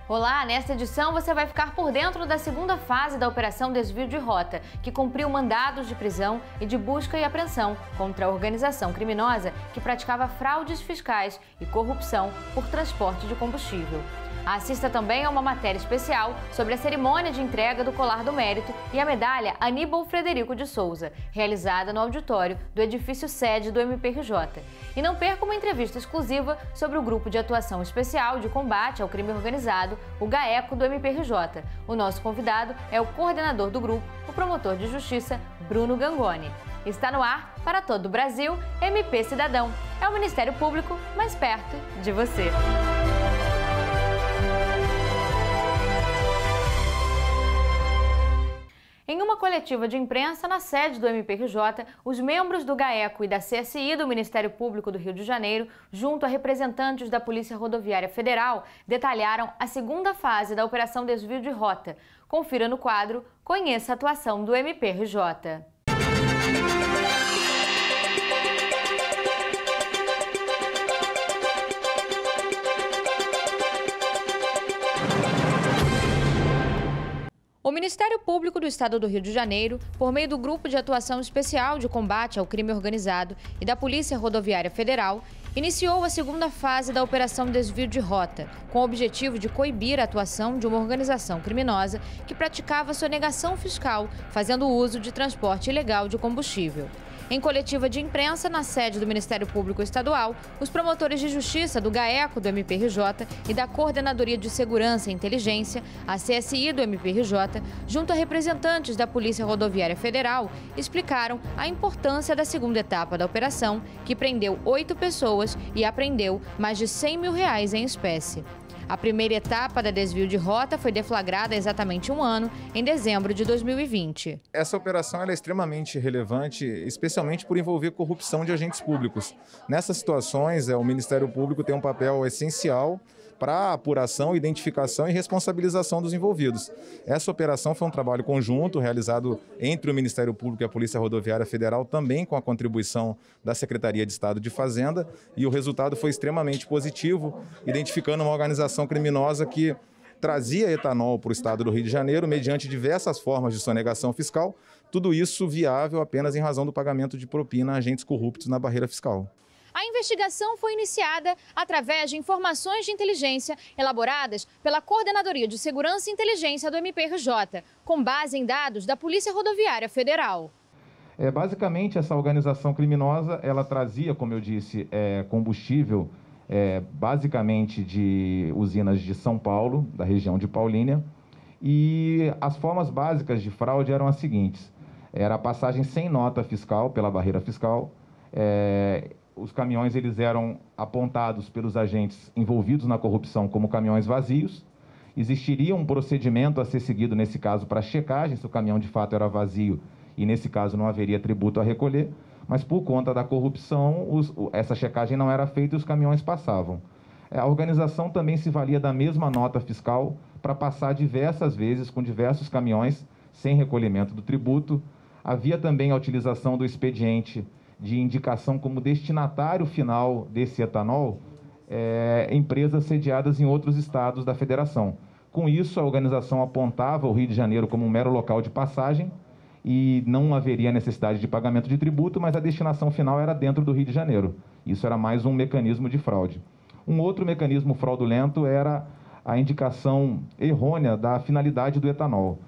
Olá, nesta edição você vai ficar por dentro da segunda fase da Operação Desvio de Rota, que cumpriu mandados de prisão e de busca e apreensão contra a organização criminosa que praticava fraudes fiscais e corrupção por transporte de combustível. Assista também a uma matéria especial sobre a cerimônia de entrega do Colar do Mérito e a medalha Aníbal Frederico de Souza, realizada no auditório do edifício sede do MPRJ. E não perca uma entrevista exclusiva sobre o Grupo de Atuação Especial de Combate ao Crime Organizado, o GAECO do MPRJ. O nosso convidado é o coordenador do grupo, o promotor de justiça, Bruno Gangoni. Está no ar, para todo o Brasil, MP Cidadão. É o Ministério Público mais perto de você. Em uma coletiva de imprensa na sede do MPRJ, os membros do GAECO e da CSI do Ministério Público do Rio de Janeiro, junto a representantes da Polícia Rodoviária Federal, detalharam a segunda fase da Operação Desvio de Rota. Confira no quadro Conheça a atuação do MPRJ. O Ministério Público do Estado do Rio de Janeiro, por meio do Grupo de Atuação Especial de Combate ao Crime Organizado e da Polícia Rodoviária Federal, iniciou a segunda fase da Operação Desvio de Rota, com o objetivo de coibir a atuação de uma organização criminosa que praticava sonegação fiscal, fazendo uso de transporte ilegal de combustível. Em coletiva de imprensa na sede do Ministério Público Estadual, os promotores de justiça do GAECO do MPRJ e da Coordenadoria de Segurança e Inteligência, a CSI do MPRJ, junto a representantes da Polícia Rodoviária Federal, explicaram a importância da segunda etapa da operação, que prendeu 8 pessoas e apreendeu mais de R$100 mil em espécie. A primeira etapa da desvio de rota foi deflagrada há exatamente um ano, em dezembro de 2020. Essa operação é extremamente relevante, especialmente por envolver corrupção de agentes públicos. Nessas situações, o Ministério Público tem um papel essencial para a apuração, identificação e responsabilização dos envolvidos. Essa operação foi um trabalho conjunto realizado entre o Ministério Público e a Polícia Rodoviária Federal, também com a contribuição da Secretaria de Estado de Fazenda, e o resultado foi extremamente positivo, identificando uma organização criminosa que trazia etanol para o Estado do Rio de Janeiro mediante diversas formas de sonegação fiscal, tudo isso viável apenas em razão do pagamento de propina a agentes corruptos na barreira fiscal. A investigação foi iniciada através de informações de inteligência elaboradas pela Coordenadoria de Segurança e Inteligência do MPRJ, com base em dados da Polícia Rodoviária Federal. Basicamente, essa organização criminosa, ela trazia, como eu disse, combustível, basicamente de usinas de São Paulo, da região de Paulínia, e as formas básicas de fraude eram as seguintes: era a passagem sem nota fiscal pela barreira fiscal. Os caminhões eles eram apontados pelos agentes envolvidos na corrupção como caminhões vazios. Existiria um procedimento a ser seguido, nesse caso, para checagem se o caminhão de fato era vazio e, nesse caso, não haveria tributo a recolher. Mas, por conta da corrupção, essa checagem não era feita e os caminhões passavam. A organização também se valia da mesma nota fiscal para passar diversas vezes com diversos caminhões sem recolhimento do tributo. Havia também a utilização do expediente de indicação como destinatário final desse etanol, empresas sediadas em outros estados da federação. Com isso, a organização apontava o Rio de Janeiro como um mero local de passagem e não haveria necessidade de pagamento de tributo, mas a destinação final era dentro do Rio de Janeiro. Isso era mais um mecanismo de fraude. Um outro mecanismo fraudulento era a indicação errônea da finalidade do etanol.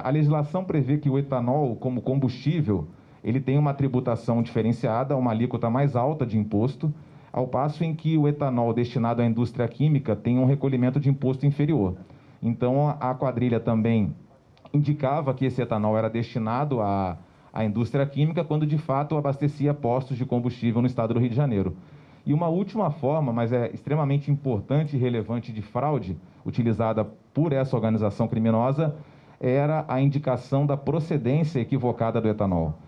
A legislação prevê que o etanol, como combustível, ele tem uma tributação diferenciada, uma alíquota mais alta de imposto, ao passo em que o etanol destinado à indústria química tem um recolhimento de imposto inferior. Então, a quadrilha também indicava que esse etanol era destinado à indústria química, quando de fato abastecia postos de combustível no estado do Rio de Janeiro. E uma última forma, mas é extremamente importante e relevante, de fraude utilizada por essa organização criminosa, era a indicação da procedência equivocada do etanol.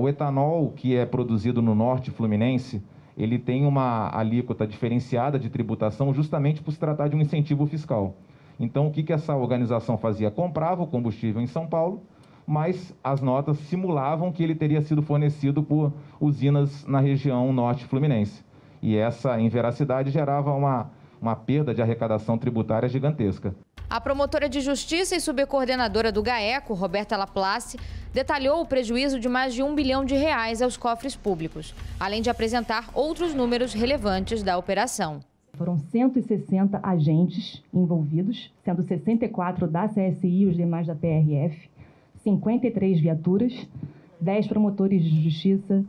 O etanol que é produzido no norte fluminense, ele tem uma alíquota diferenciada de tributação justamente por se tratar de um incentivo fiscal. Então, o que essa organização fazia? Comprava o combustível em São Paulo, mas as notas simulavam que ele teria sido fornecido por usinas na região norte fluminense. E essa inveracidade gerava uma perda de arrecadação tributária gigantesca. A promotora de Justiça e subcoordenadora do GAECO, Roberta Laplace, detalhou o prejuízo de mais de R$1 bilhão aos cofres públicos, além de apresentar outros números relevantes da operação. Foram 160 agentes envolvidos, sendo 64 da CSI e os demais da PRF, 53 viaturas, 10 promotores de justiça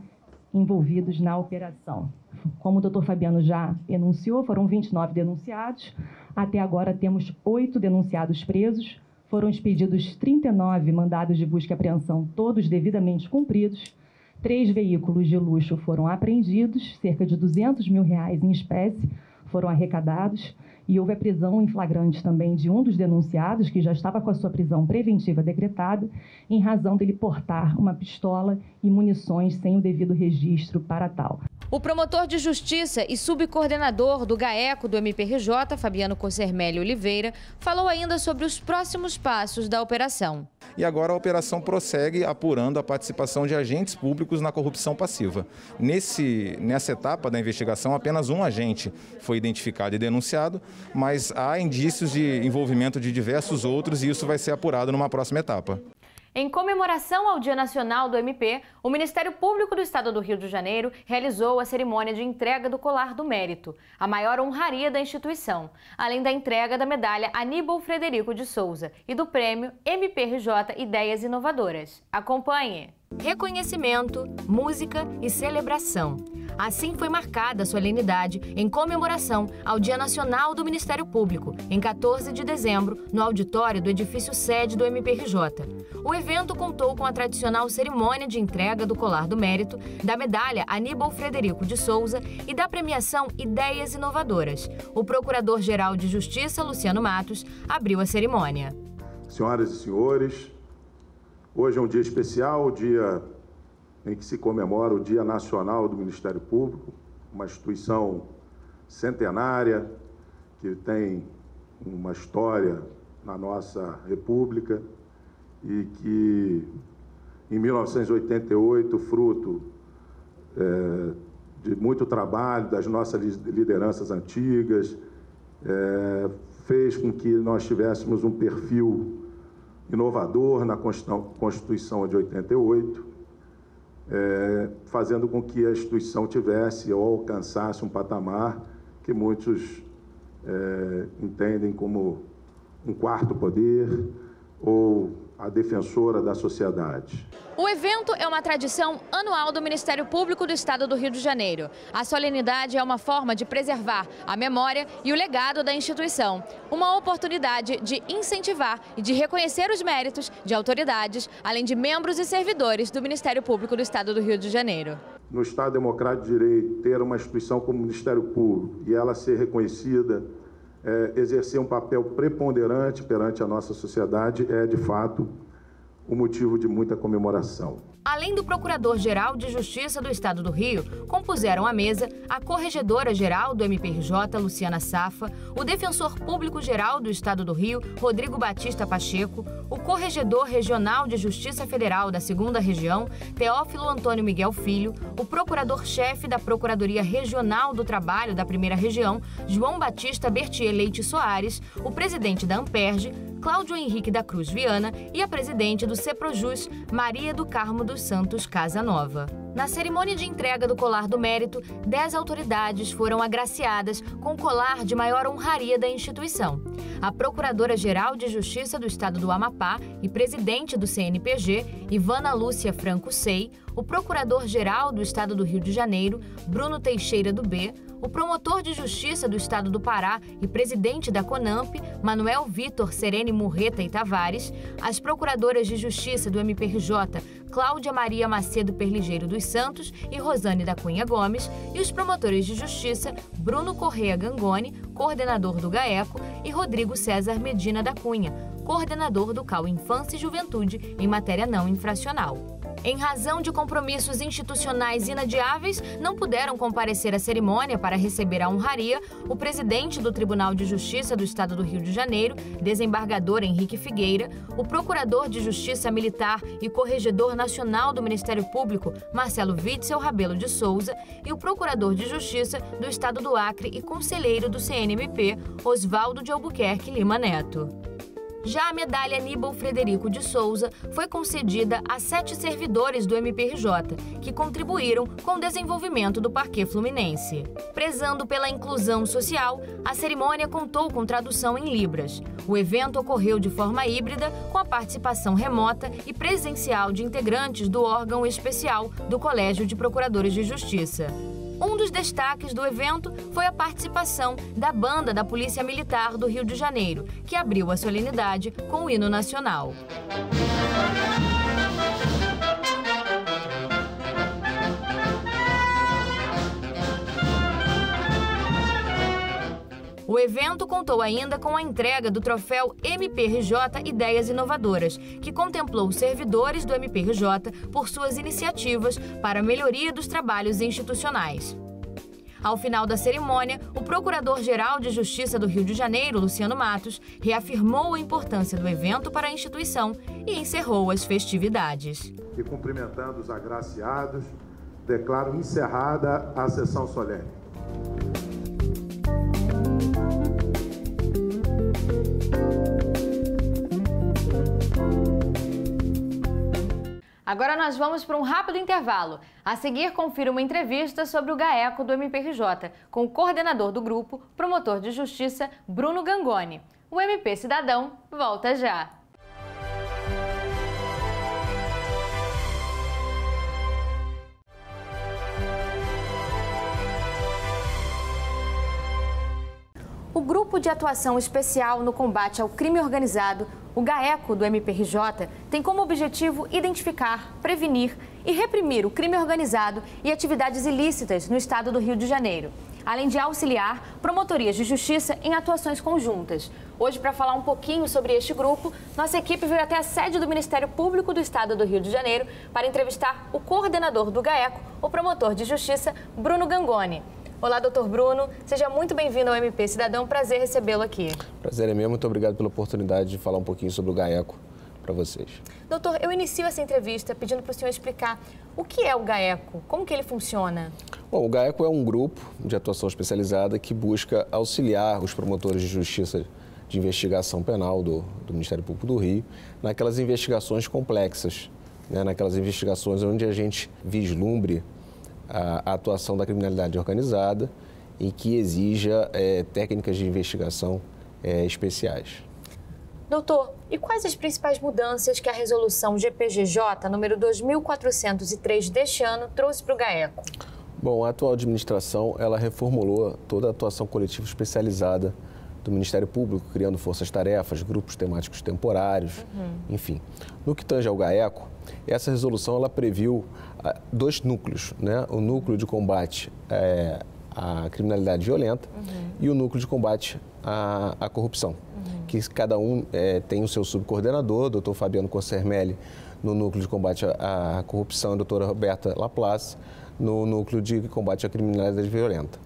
envolvidos na operação. Como o doutor Fabiano já enunciou, foram 29 denunciados. Até agora temos 8 denunciados presos. Foram expedidos 39 mandados de busca e apreensão, todos devidamente cumpridos. 3 veículos de luxo foram apreendidos, cerca de R$200 mil em espécie foram arrecadados. E houve a prisão em flagrante também de um dos denunciados, que já estava com a sua prisão preventiva decretada, em razão dele portar uma pistola e munições sem o devido registro para tal. O promotor de Justiça e subcoordenador do GAECO do MPRJ, Fabiano Cossermelli Oliveira, falou ainda sobre os próximos passos da operação. E agora a operação prossegue apurando a participação de agentes públicos na corrupção passiva. Nessa etapa da investigação, apenas um agente foi identificado e denunciado, mas há indícios de envolvimento de diversos outros e isso vai ser apurado numa próxima etapa. Em comemoração ao Dia Nacional do MP, o Ministério Público do Estado do Rio de Janeiro realizou a cerimônia de entrega do Colar do Mérito, a maior honraria da instituição, além da entrega da medalha Aníbal Frederico de Souza e do prêmio MPRJ Ideias Inovadoras. Acompanhe! Reconhecimento, música e celebração. Assim foi marcada a solenidade em comemoração ao Dia Nacional do Ministério Público, em 14 de dezembro, no auditório do edifício sede do MPRJ. O evento contou com a tradicional cerimônia de entrega do Colar do Mérito, da medalha Aníbal Frederico de Souza e da premiação Ideias Inovadoras. O Procurador-Geral de Justiça, Luciano Matos, abriu a cerimônia. Senhoras e senhores, hoje é um dia especial, o dia em que se comemora o Dia Nacional do Ministério Público, uma instituição centenária que tem uma história na nossa República e que, em 1988, fruto de muito trabalho das nossas lideranças antigas, fez com que nós tivéssemos um perfil inovador na Constituição de 88, fazendo com que a instituição tivesse ou alcançasse um patamar que muitos entendem como um quarto poder ou a defensora da sociedade. O evento é uma tradição anual do Ministério Público do Estado do Rio de Janeiro. A solenidade é uma forma de preservar a memória e o legado da instituição. Uma oportunidade de incentivar e de reconhecer os méritos de autoridades, além de membros e servidores do Ministério Público do Estado do Rio de Janeiro. No Estado Democrático de Direito, ter uma instituição como o Ministério Público e ela ser reconhecida, exercer um papel preponderante perante a nossa sociedade é, de fato, um motivo de muita comemoração. Além do Procurador-Geral de Justiça do Estado do Rio, compuseram a mesa a Corregedora-Geral do MPRJ, Luciana Safa, o Defensor Público-Geral do Estado do Rio, Rodrigo Batista Pacheco, o Corregedor Regional de Justiça Federal da 2ª Região, Teófilo Antônio Miguel Filho, o Procurador-Chefe da Procuradoria Regional do Trabalho da 1ª Região, João Batista Bertier Leite Soares, o presidente da Amperge, Cláudio Henrique da Cruz Viana e a presidente do Ceprojus, Maria do Carmo dos Santos Casanova. Na cerimônia de entrega do Colar do Mérito, 10 autoridades foram agraciadas com o colar de maior honraria da instituição. A Procuradora-Geral de Justiça do Estado do Amapá e presidente do CNPG, Ivana Lúcia Franco Sei, o Procurador-Geral do Estado do Rio de Janeiro, Bruno Teixeira do B, o Promotor de Justiça do Estado do Pará e presidente da CONAMP, Manuel Vitor Serene Murreta e Tavares, as Procuradoras de Justiça do MPRJ, Cláudia Maria Macedo Perligeiro dos Santos e Rosane da Cunha Gomes, e os Promotores de Justiça, Bruno Correa Gangoni, coordenador do GAECO, e Rodrigo César Medina da Cunha, coordenador do CAU Infância e Juventude em matéria não infracional. Em razão de compromissos institucionais inadiáveis, não puderam comparecer à cerimônia para receber a honraria o presidente do Tribunal de Justiça do Estado do Rio de Janeiro, desembargador Henrique Figueira, o procurador de Justiça Militar e corregedor nacional do Ministério Público, Marcelo Witzel Rabelo de Souza, e o procurador de Justiça do Estado do Acre e conselheiro do CNMP, Oswaldo de Albuquerque Lima Neto. Já a medalha Aníbal Frederico de Souza foi concedida a 7 servidores do MPRJ, que contribuíram com o desenvolvimento do Parquê Fluminense. Prezando pela inclusão social, a cerimônia contou com tradução em Libras. O evento ocorreu de forma híbrida, com a participação remota e presencial de integrantes do órgão especial do Colégio de Procuradores de Justiça. Um dos destaques do evento foi a participação da Banda da Polícia Militar do Rio de Janeiro, que abriu a solenidade com o hino nacional. O evento contou ainda com a entrega do troféu MPRJ Ideias Inovadoras, que contemplou os servidores do MPRJ por suas iniciativas para a melhoria dos trabalhos institucionais. Ao final da cerimônia, o Procurador-Geral de Justiça do Rio de Janeiro, Luciano Matos, reafirmou a importância do evento para a instituição e encerrou as festividades. E cumprimentando os agraciados, declaro encerrada a sessão solene. Agora nós vamos para um rápido intervalo. A seguir, confira uma entrevista sobre o GAECO do MPRJ, com o coordenador do grupo, promotor de justiça, Bruno Gangoni. O MP Cidadão volta já. O Grupo de Atuação Especial no Combate ao Crime Organizado, o GAECO do MPRJ, tem como objetivo identificar, prevenir e reprimir o crime organizado e atividades ilícitas no estado do Rio de Janeiro, além de auxiliar promotorias de justiça em atuações conjuntas. Hoje, para falar um pouquinho sobre este grupo, nossa equipe veio até a sede do Ministério Público do Estado do Rio de Janeiro para entrevistar o coordenador do GAECO, o promotor de justiça, Bruno Gangoni. Olá, doutor Bruno. Seja muito bem-vindo ao MP Cidadão. Prazer recebê-lo aqui. Prazer é meu. Muito obrigado pela oportunidade de falar um pouquinho sobre o GAECO para vocês. Doutor, eu inicio essa entrevista pedindo para o senhor explicar o que é o GAECO, como que ele funciona? Bom, o GAECO é um grupo de atuação especializada que busca auxiliar os promotores de justiça de investigação penal do Ministério Público do Rio naquelas investigações complexas, né? Naquelas investigações onde a gente vislumbre a atuação da criminalidade organizada e que exija técnicas de investigação especiais. Doutor, e quais as principais mudanças que a resolução GPGJ número 2403 deste ano trouxe para o GAECO? Bom, a atual administração ela reformulou toda a atuação coletiva especializada do Ministério Público, criando forças-tarefas, grupos temáticos temporários, enfim. No que tange ao GAECO, essa resolução ela previu 2 núcleos, né? O núcleo de combate à criminalidade violenta e o núcleo de combate à corrupção, que cada um tem o seu subcoordenador, o doutor Fabiano Cossermelli, no núcleo de combate à corrupção, a doutora Roberta Laplace, no núcleo de combate à criminalidade violenta.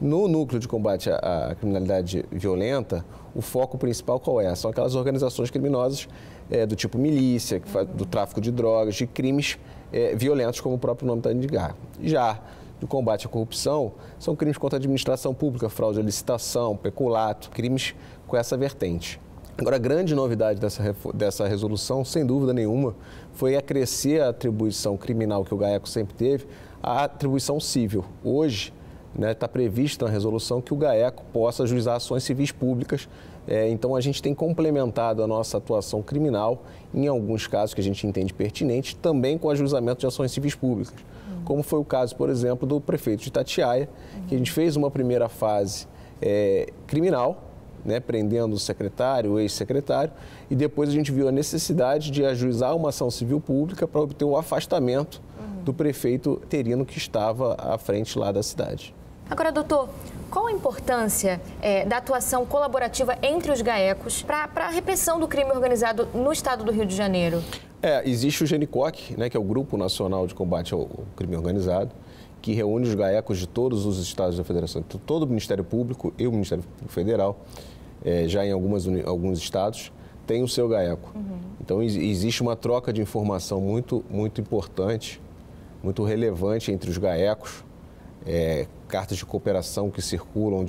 No núcleo de combate à criminalidade violenta, o foco principal qual é? São aquelas organizações criminosas do tipo milícia, do tráfico de drogas, de crimes violentos, como o próprio nome está indicando. Já do combate à corrupção, são crimes contra a administração pública, fraude à licitação, peculato, crimes com essa vertente. Agora, a grande novidade dessa resolução, sem dúvida nenhuma, foi acrescer a atribuição criminal que o GAECO sempre teve, à atribuição civil. Hoje, está previsto na resolução que o GAECO possa ajuizar ações civis públicas. Então, a gente tem complementado a nossa atuação criminal, em alguns casos que a gente entende pertinentes, também com o ajuizamento de ações civis públicas. Como foi o caso, por exemplo, do prefeito de Itatiaia, que a gente fez uma primeira fase criminal, prendendo o secretário, o ex-secretário, e depois a gente viu a necessidade de ajuizar uma ação civil pública para obter o afastamento do prefeito interino que estava à frente lá da cidade. Agora, doutor, qual a importância da atuação colaborativa entre os GAECos para a repressão do crime organizado no estado do Rio de Janeiro? Existe o GENICOC, né, que é o Grupo Nacional de Combate ao Crime Organizado, que reúne os GAECos de todos os estados da federação, todo o Ministério Público e o Ministério Público Federal, já em alguns estados, tem o seu GAECO. Então, existe uma troca de informação muito, muito importante, muito relevante entre os GAECos, cartas de cooperação que circulam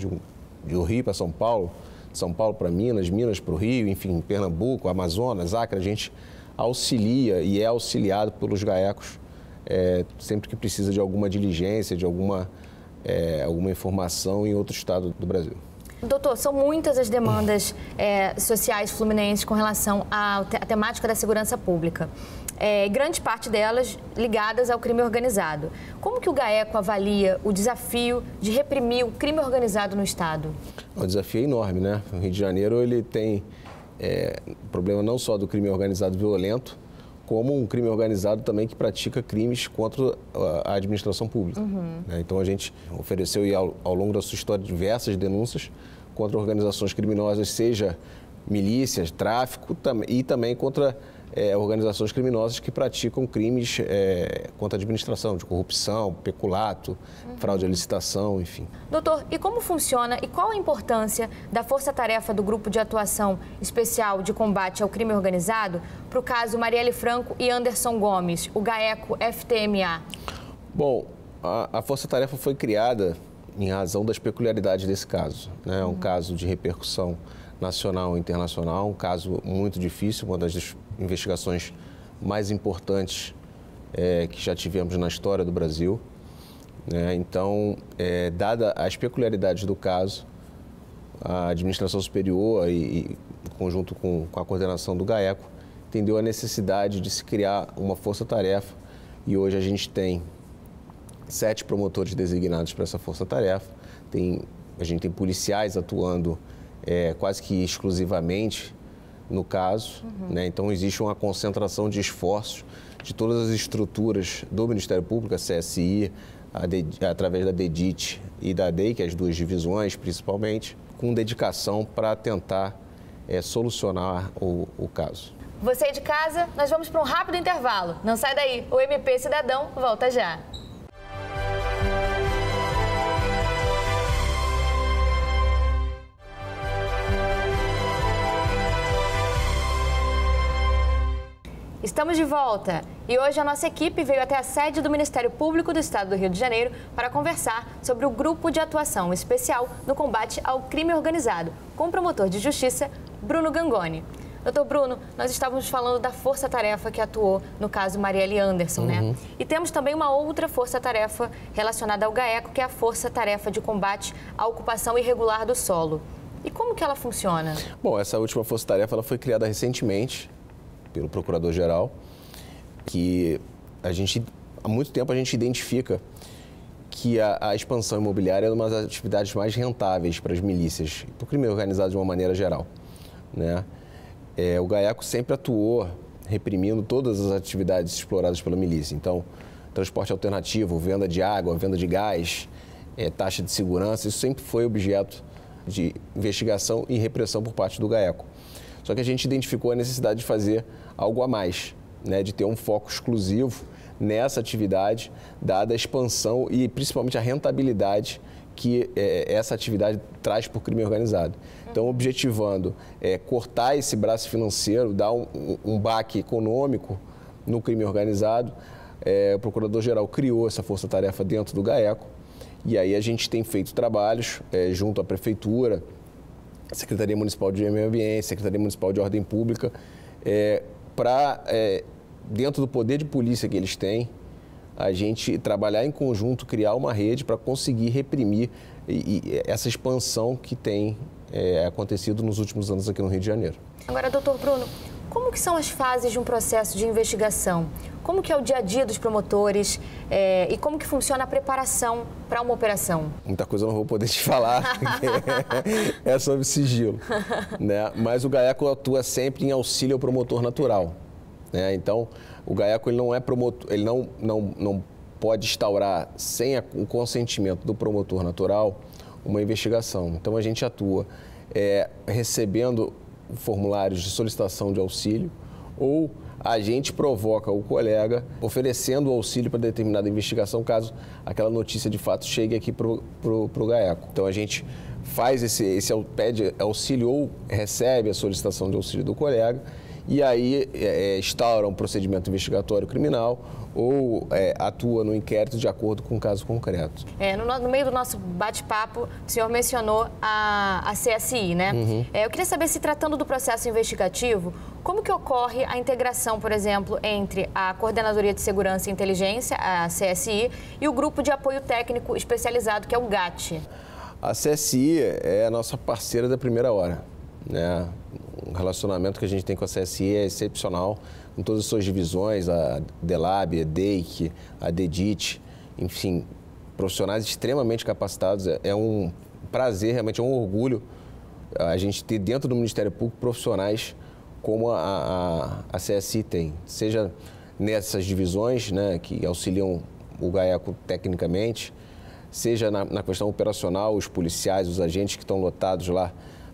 do Rio para São Paulo, São Paulo para Minas, Minas para o Rio, enfim, Pernambuco, Amazonas, Acre, a gente auxilia e é auxiliado pelos GAECos sempre que precisa de alguma diligência, de alguma informação em outro estado do Brasil. Doutor, são muitas as demandas sociais fluminenses com relação à temática da segurança pública. Grande parte delas ligadas ao crime organizado. Como que o GAECO avalia o desafio de reprimir o crime organizado no estado? O desafio é enorme, né? O Rio de Janeiro ele tem problema não só do crime organizado violento, como um crime organizado também que pratica crimes contra a administração pública. Então, a gente ofereceu ao longo da sua história diversas denúncias contra organizações criminosas, seja milícias, tráfico e também contra organizações criminosas que praticam crimes contra a administração, de corrupção, peculato, fraude à licitação, enfim. Doutor, e como funciona e qual a importância da força-tarefa do Grupo de Atuação Especial de Combate ao Crime Organizado para o caso Marielle Franco e Anderson Gomes, o GAECO-FTMA? Bom, a força-tarefa foi criada em razão das peculiaridades desse caso. É um caso de repercussão nacional e internacional, um caso muito difícil, uma das investigações mais importantes que já tivemos na história do Brasil. Então, dada as peculiaridades do caso, a administração superior e em conjunto com a coordenação do GAECO, entendeu a necessidade de se criar uma força-tarefa e hoje a gente tem 7 promotores designados para essa força-tarefa, a gente tem policiais atuando quase que exclusivamente no caso, Então existe uma concentração de esforços de todas as estruturas do Ministério Público, a CSI, através da DEDIT e da DEI, que é as 2 divisões principalmente, com dedicação para tentar solucionar o caso. Você de casa, nós vamos para um rápido intervalo. Não sai daí, o MP Cidadão volta já. Estamos de volta e hoje a nossa equipe veio até a sede do Ministério Público do Estado do Rio de Janeiro para conversar sobre o Grupo de Atuação Especial no Combate ao Crime Organizado, com o promotor de Justiça, Bruno Gangoni. Doutor Bruno, nós estávamos falando da força-tarefa que atuou no caso Marielle Anderson, né? E temos também uma outra força-tarefa relacionada ao GAECO, que é a Força-Tarefa de Combate à Ocupação Irregular do Solo. E como que ela funciona? Bom, essa última força-tarefa ela foi criada recentemente pelo Procurador-Geral, que há muito tempo a gente identifica que a expansão imobiliária é uma das atividades mais rentáveis para as milícias e para o crime organizado de uma maneira geral, o GAECO sempre atuou reprimindo todas as atividades exploradas pela milícia. Então, transporte alternativo, venda de água, venda de gás, taxa de segurança, isso sempre foi objeto de investigação e repressão por parte do GAECO. Só que a gente identificou a necessidade de fazer algo a mais, de ter um foco exclusivo nessa atividade, dada a expansão e principalmente a rentabilidade que essa atividade traz para o crime organizado. Então, objetivando cortar esse braço financeiro, dar um baque econômico no crime organizado, o Procurador-Geral criou essa força-tarefa dentro do GAECO e aí a gente tem feito trabalhos junto à Prefeitura, Secretaria Municipal de Meio Ambiente, Secretaria Municipal de Ordem Pública, para, dentro do poder de polícia que eles têm, a gente trabalhar em conjunto, criar uma rede para conseguir reprimir essa expansão que tem acontecido nos últimos anos aqui no Rio de Janeiro. Agora, doutor Bruno, como que são as fases de um processo de investigação? Como que é o dia a dia dos promotores e como que funciona a preparação para uma operação? Muita coisa eu não vou poder te falar, é sobre sigilo, Mas o GAECO atua sempre em auxílio ao promotor natural, Então, o GAECO ele não é promotor, ele não pode instaurar, sem o consentimento do promotor natural, uma investigação. Então, a gente atua recebendo formulários de solicitação de auxílio, ou a gente provoca o colega oferecendo o auxílio para determinada investigação, caso aquela notícia de fato chegue aqui para o GAECO. Então, a gente faz pede auxílio ou recebe a solicitação de auxílio do colega e aí instaura um procedimento investigatório criminal ou atua no inquérito de acordo com o caso concreto. No meio do nosso bate-papo, o senhor mencionou a CSI, né? Uhum. Eu queria saber, se tratando do processo investigativo, como que ocorre a integração, por exemplo, entre a Coordenadoria de Segurança e Inteligência, a CSI, e o Grupo de Apoio Técnico Especializado, que é o GAT? A CSI é a nossa parceira da primeira hora, né? O relacionamento que a gente tem com a CSI é excepcional, com todas as suas divisões, a DELAB, a DEIC, a DEDIT, enfim, profissionais extremamente capacitados. É um prazer, realmente é um orgulho a gente ter dentro do Ministério Público profissionais como a CSI tem, seja nessas divisões, né, que auxiliam o GAECO tecnicamente, seja na questão operacional, os policiais, os agentes que estão lotados lá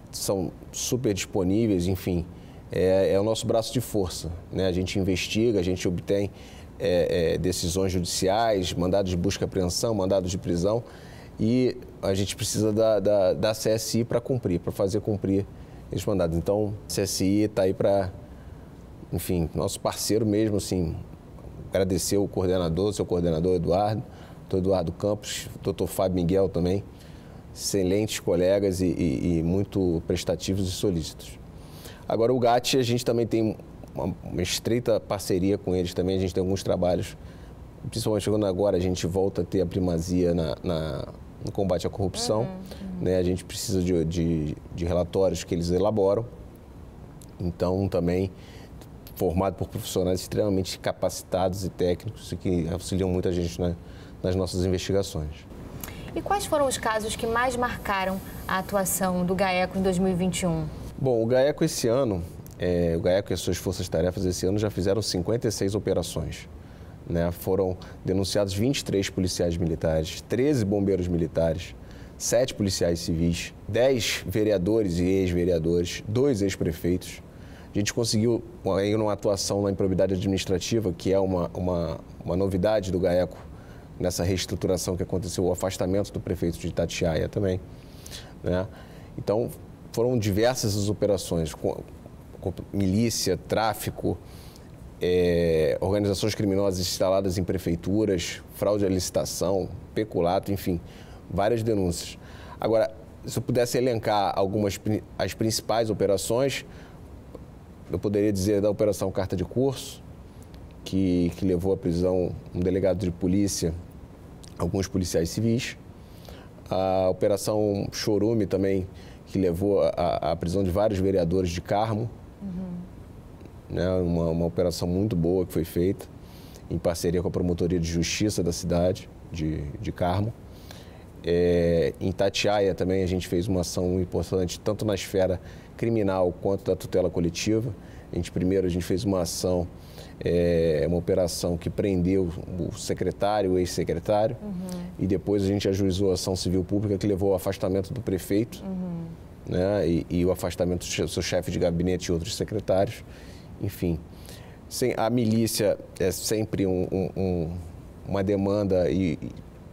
são super disponíveis, enfim, é o nosso braço de força, né? A gente investiga, a gente obtém decisões judiciais, mandados de busca e apreensão, mandados de prisão, e a gente precisa da CSI para cumprir, para fazer cumprir esses mandados. Então, a CSI está aí para, enfim, nosso parceiro mesmo, assim, agradecer o coordenador, seu coordenador Eduardo, doutor Eduardo Campos, doutor Fábio Miguel também, excelentes colegas e muito prestativos e solícitos. Agora, o GAT, a gente também tem uma estreita parceria com eles também, a gente tem alguns trabalhos, principalmente chegando agora, a gente volta a ter a primazia no combate à corrupção, né? A gente precisa de relatórios que eles elaboram, então também formado por profissionais extremamente capacitados e técnicos e que auxiliam muita gente nas nossas investigações. E quais foram os casos que mais marcaram a atuação do GAECO em 2021? Bom, o GAECO esse ano, o GAECO e as suas forças-tarefas esse ano já fizeram 56 operações, né? Foram denunciados 23 policiais militares, 13 bombeiros militares, 7 policiais civis, 10 vereadores e ex-vereadores, 2 ex-prefeitos. A gente conseguiu uma atuação na improbidade administrativa, que é uma novidade do GAECO, nessa reestruturação que aconteceu, o afastamento do prefeito de Itatiaia também, né? Então, foram diversas as operações, com milícia, tráfico, organizações criminosas instaladas em prefeituras, fraude à licitação, peculato, enfim, várias denúncias. Agora, se eu pudesse elencar as principais operações, eu poderia dizer da Operação Carta de Curso, que levou à prisão um delegado de polícia, alguns policiais civis. A Operação Chorume também, que levou à prisão de vários vereadores de Carmo. Né? Uma operação muito boa que foi feita, em parceria com a Promotoria de Justiça da cidade de Carmo. Em Itatiaia também a gente fez uma ação importante, tanto na esfera criminal quanto da tutela coletiva. Primeiro a gente fez uma ação, uma operação que prendeu o secretário, o ex-secretário, e depois a gente ajuizou a ação civil pública que levou ao afastamento do prefeito, né, e o afastamento do seu chefe de gabinete e outros secretários, enfim. A milícia é sempre uma demanda e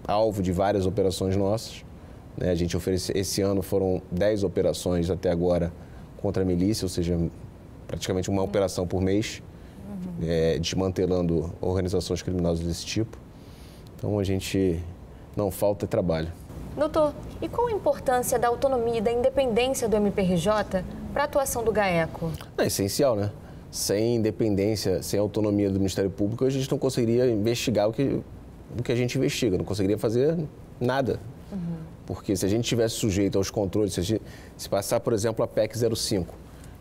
alvo de várias operações nossas, né? A gente oferece, esse ano foram 10 operações até agora contra a milícia, ou seja, praticamente uma operação por mês, desmantelando organizações criminosas desse tipo. Então, a gente não falta trabalho. Doutor, e qual a importância da autonomia e da independência do MPRJ para a atuação do GAECO? É essencial, né? Sem independência, sem autonomia do Ministério Público, a gente não conseguiria investigar o que a gente investiga, não conseguiria fazer nada. Porque se a gente tivesse sujeito aos controles, se passar, por exemplo, a PEC 05,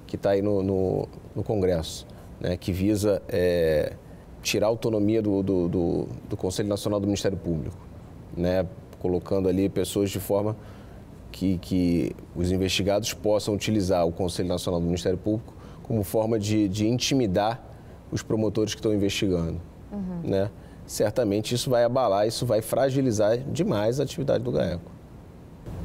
que está aí no Congresso, né, que visa tirar a autonomia do Conselho Nacional do Ministério Público, né, colocando ali pessoas de forma que os investigados possam utilizar o Conselho Nacional do Ministério Público como forma de intimidar os promotores que estão investigando, né? certamente isso vai abalar, isso vai fragilizar demais a atividade do GAECO.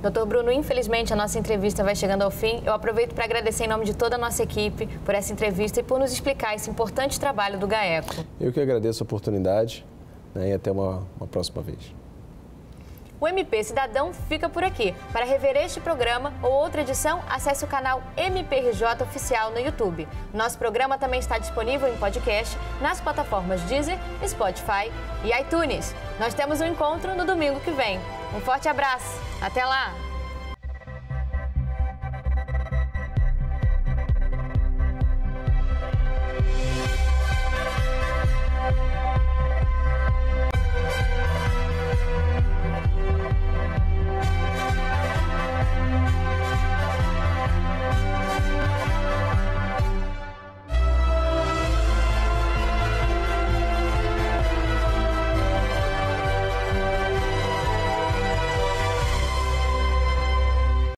Doutor Bruno, infelizmente a nossa entrevista vai chegando ao fim. Eu aproveito para agradecer em nome de toda a nossa equipe por essa entrevista e por nos explicar esse importante trabalho do GAECO. Eu que agradeço a oportunidade, né, e até uma próxima vez. O MP Cidadão fica por aqui. Para rever este programa ou outra edição, acesse o canal MPRJ Oficial no YouTube. Nosso programa também está disponível em podcast nas plataformas Deezer, Spotify e iTunes. Nós temos um encontro no domingo que vem. Um forte abraço. Até lá!